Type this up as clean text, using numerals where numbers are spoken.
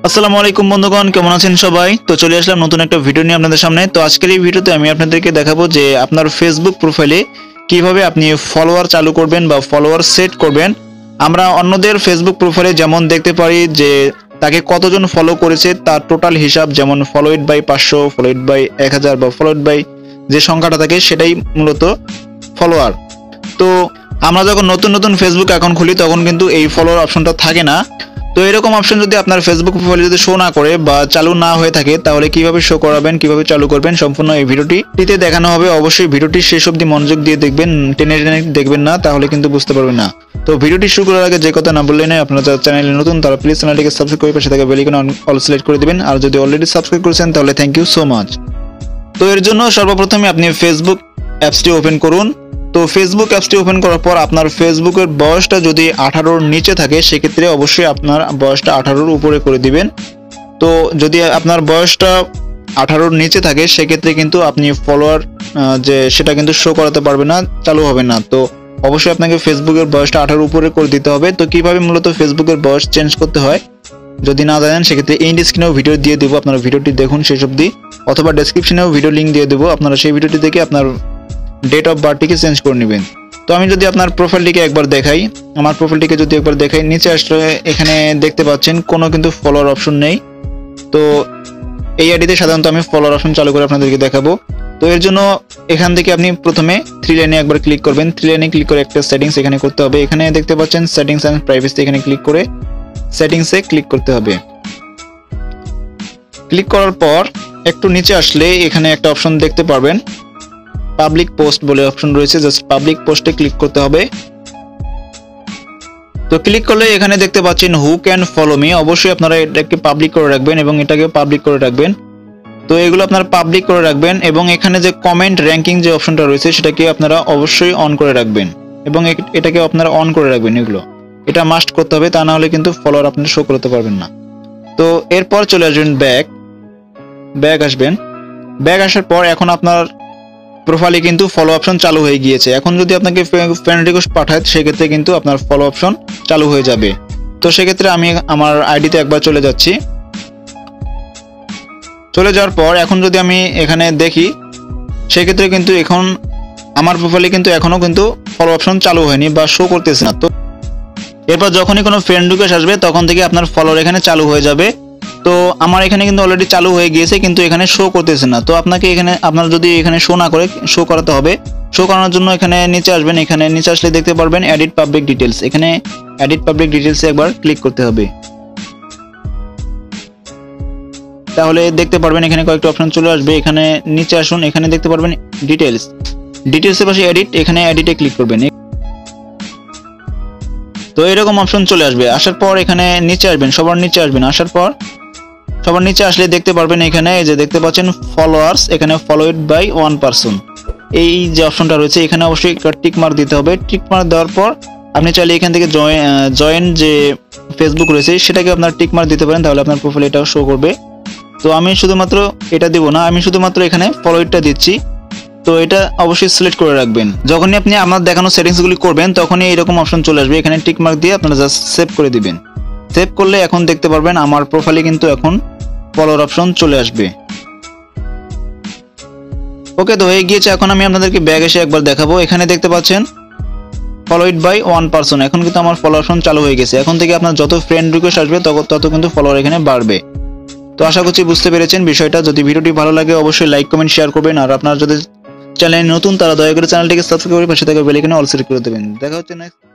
আসসালামু আলাইকুম বন্ধুগণ, কেমন আছেন সবাই? তো চলে আসলাম নতুন একটা ভিডিও নিয়ে আপনাদের সামনে। তো আজকের এই ভিডিওতে আমি আপনাদেরকে দেখাবো যে আপনার ফেসবুক প্রোফাইলে কিভাবে আপনি ফলোয়ার চালু করবেন বা ফলোয়ার সেট করবেন। আমরা অন্যদের ফেসবুক প্রোফাইলে যেমন দেখতে পারি যে তাকে কতজন ফলো করেছে তার টোটাল হিসাব, যেমন ফলোইড বাই 500, ফলোইড বাই 1000 বা ফলোইড বাই যে সংখ্যাটা থাকে সেটাই মূলত ফলোয়ার। তো আমরা যখন নতুন নতুন ফেসবুক অ্যাকাউন্ট খুলি তখন কিন্তু এই ফলোয়ার অপশনটা থাকে না। তো এরকম অপশন যদি আপনার ফেসবুক প্রোফাইলে যদি শো না করে বা চালু না হয়ে থাকে তাহলে কিভাবে শো করাবেন, কিভাবে চালু করবেন সম্পূর্ণ এই ভিডিওটিতে দেখানো হবে। অবশ্যই ভিডিওটি শেষ অবধি মনোযোগ দিয়ে দেখবেন, টেনে টেনে দেখবেন না, তাহলে কিন্তু বুঝতে পারবেন না। তো ভিডিওটি শুরু করার আগে যে কথা না বললেই নয়, আপনারা যারা চ্যানেলে নতুন তারা প্লিজ চ্যানেলটিকে সাবস্ক্রাইব করে পাশে থাকা বেল আইকন অল সিলেক্ট করে দিবেন। আর যদি অলরেডি সাবস্ক্রাইব করেছেন তাহলে থ্যাংক ইউ সো মাচ। তো এর জন্য সর্বপ্রথমে আপনি ফেসবুক অ্যাপসটি ওপেন করুন। তো ফেসবুক অ্যাপসটি ওপেন করার পর আপনার ফেসবুকের বয়সটা যদি 18-র নিচে থাকে সেক্ষেত্রে অবশ্যই আপনার বয়সটা 18-র উপরে করে দিবেন। তো যদি আপনার বয়সটা 18-র নিচে থাকে সেক্ষেত্রে কিন্তু আপনি ফলোয়ার যে সেটা কিন্তু শো করাতে পারবে না, চালু হবে না। তো অবশ্যই আপনাকে ফেসবুকের বয়সটা 18-র উপরে করে দিতে হবে। তো কিভাবে মূলত ফেসবুকের বয়স চেঞ্জ করতে হয় যদি না জানেন সেক্ষেত্রে এই স্ক্রিনেও ভিডিও দিয়ে দেবো, আপনারা ভিডিওটি দেখুন শেষ অবধি, অথবা ডেসক্রিপশনেও ভিডিও লিঙ্ক দিয়ে দেবো, আপনারা সেই ভিডিওটি দেখে আপনার ডেট অফ বার্থটিকে চেঞ্জ করে নেবেন। তো আমি যদি আপনার প্রোফাইলটিকে একবার দেখাই, আমার প্রোফাইলটিকে যদি একবার দেখাই, নিচে আসলে এখানে দেখতে পাচ্ছেন কোনো কিন্তু ফলোয়ার অপশন নেই। তো এই আইডিতে সাধারণত আমি ফলোয়ার অপশন চালু করে আপনাদেরকে দেখাবো। তো এর জন্য এখান থেকে আপনি প্রথমে 3 লাইনে একবার ক্লিক করবেন। 3 লাইনে ক্লিক করে একটা সেটিংস এখানে করতে হবে। এখানে দেখতে পাচ্ছেন সেটিংস এন্ড প্রাইভেসি, এখানে ক্লিক করে সেটিংসে ক্লিক করতে হবে। ক্লিক করার পর একটু নিচে আসলে এখানে একটা অপশন দেখতে পারবেন, পাবলিক পোস্ট বলে অপশন রয়েছে, জাস্ট পাবলিক পোস্টে ক্লিক করতে হবে। তো ক্লিক করলে এখানে দেখতে পাচ্ছেন হু ক্যান ফলো মি, অবশ্যই আপনারা এটাকে পাবলিক করে রাখবেন এবং এটাকে পাবলিক করে রাখবেন। তো এগুলো আপনারা পাবলিক করে রাখবেন এবং এখানে যে কমেন্ট র্যাঙ্কিং যে অপশনটা রয়েছে সেটাকে আপনারা অবশ্যই অন করে রাখবেন এবং এটাকে আপনারা অন করে রাখবেন। এটা মাস্ট করতে হবে, তা না হলে কিন্তু ফলোয়ার আপনি শো করতে পারবেন না। তো এরপর চলে আসবেন ব্যাক আসবেন। ব্যাক আসার পর এখন আপনার প্রোফাইলে কিন্তু ফলো অপশন চালু হয়ে গিয়েছে। এখন যদি আপনাকে ফ্রেন্ড রিকোয়েস্ট পাঠায় সেক্ষেত্রে কিন্তু আপনার ফলো অপশন চালু হয়ে যাবে। তো সেক্ষেত্রে আমি আমার আইডিতে একবার চলে যাচ্ছি। চলে যাওয়ার পর এখন যদি আমি এখানে দেখি সেক্ষেত্রে কিন্তু এখন আমার প্রোফাইলে কিন্তু এখনো কিন্তু ফলো অপশন চালু হয়নি বা শো করতেছে না। তো এরপর যখনই কোনো ফ্রেন্ড রিকোয়েস্ট আসবে তখন থেকে আপনার ফলোয়ার এখানে চালু হয়ে যাবে। তো আমার এখানে কিন্তু অলরেডি চালু হয়ে গিয়েছে কিন্তু এখানে শো করতেছে না। তো আপনাকে এখানে আপনার যদি এখানে শো না করে শো করাতে হবে। শো করানোর জন্য এখানে নিচে আসবেন, এখানে নিচে আসলে দেখতে পারবেন এডিট পাবলিক ডিটেলস, এখানে এডিট পাবলিক ডিটেলসে একবার ক্লিক করতে হবে। তাহলে দেখতে পারবেন এখানে কয়েকটা অপশন চলে আসবে। এখানে নিচে আসুন, এখানে দেখতে পারবেন ডিটেলসের পাশে এডিট, এখানে এডিটে ক্লিক করবেন। তো এরকম অপশন চলে আসবে। আসার পর এখানে নিচে আসবেন, সবার নিচে আসবেন। আসার পর সবার নিচে আসলে দেখতে পারবেন এখানে এই যে দেখতে পাচ্ছেন ফলোয়ার্স, এখানে ফলোইড বাই 1 পারসন, এই যে অপশনটা রয়েছে এখানে অবশ্যই টিক মার্ক দিতে হবে। টিক মার্ক দেওয়ার পর আপনি চাইলে এখান থেকে জয়েন যে ফেসবুক রয়েছে সেটাকে আপনার টিক মার্ক দিতে পারেন, তাহলে আপনার প্রোফাইল এটাও শো করবে। তো আমি শুধুমাত্র এটা দিব না, আমি শুধুমাত্র এখানে ফলোইডটা দিচ্ছি। তো এটা অবশ্যই সিলেক্ট করে রাখবেন। যখনই আপনি আপনার দেখানো সেটিংসগুলি করবেন তখনই এরকম অপশন চলে আসবে, এখানে টিক মার্ক দিয়ে আপনারা জাস্ট সেভ করে দিবেন। সেভ করলে এখন দেখতে পারবেন আমার প্রোফাইলে কিন্তু এখন ফলোয়ার অপশন চলে আসবে। ওকে, তো হয়ে গিয়েছে। এখন আমি আপনাদেরকে ব্যাগ এসে একবার দেখাবো। এখানে দেখতে পাচ্ছেন ফলোইড বাই 1 পারসন, এখন কিন্তু আমার ফলোয়ার অপশন চালু হয়ে গেছে। এখন থেকে আপনার যত ফ্রেন্ড রিকোয়েস্ট আসবে তত কিন্তু ফলোয়ার এখানে বাড়বে। তো আশা করছি বুঝতে পেরেছেন বিষয়টা। যদি ভিডিওটি ভালো লাগে অবশ্যই লাইক কমেন্ট শেয়ার করবেন। আর আপনারা যদি চ্যানেলে নতুন তারা দয়া করে চ্যানেলটিকে সাবস্ক্রাইব করে পাশে থাকা বেল আইকনে অল সিলেক্ট করে দেবেন। দেখা হচ্ছে নেক্সট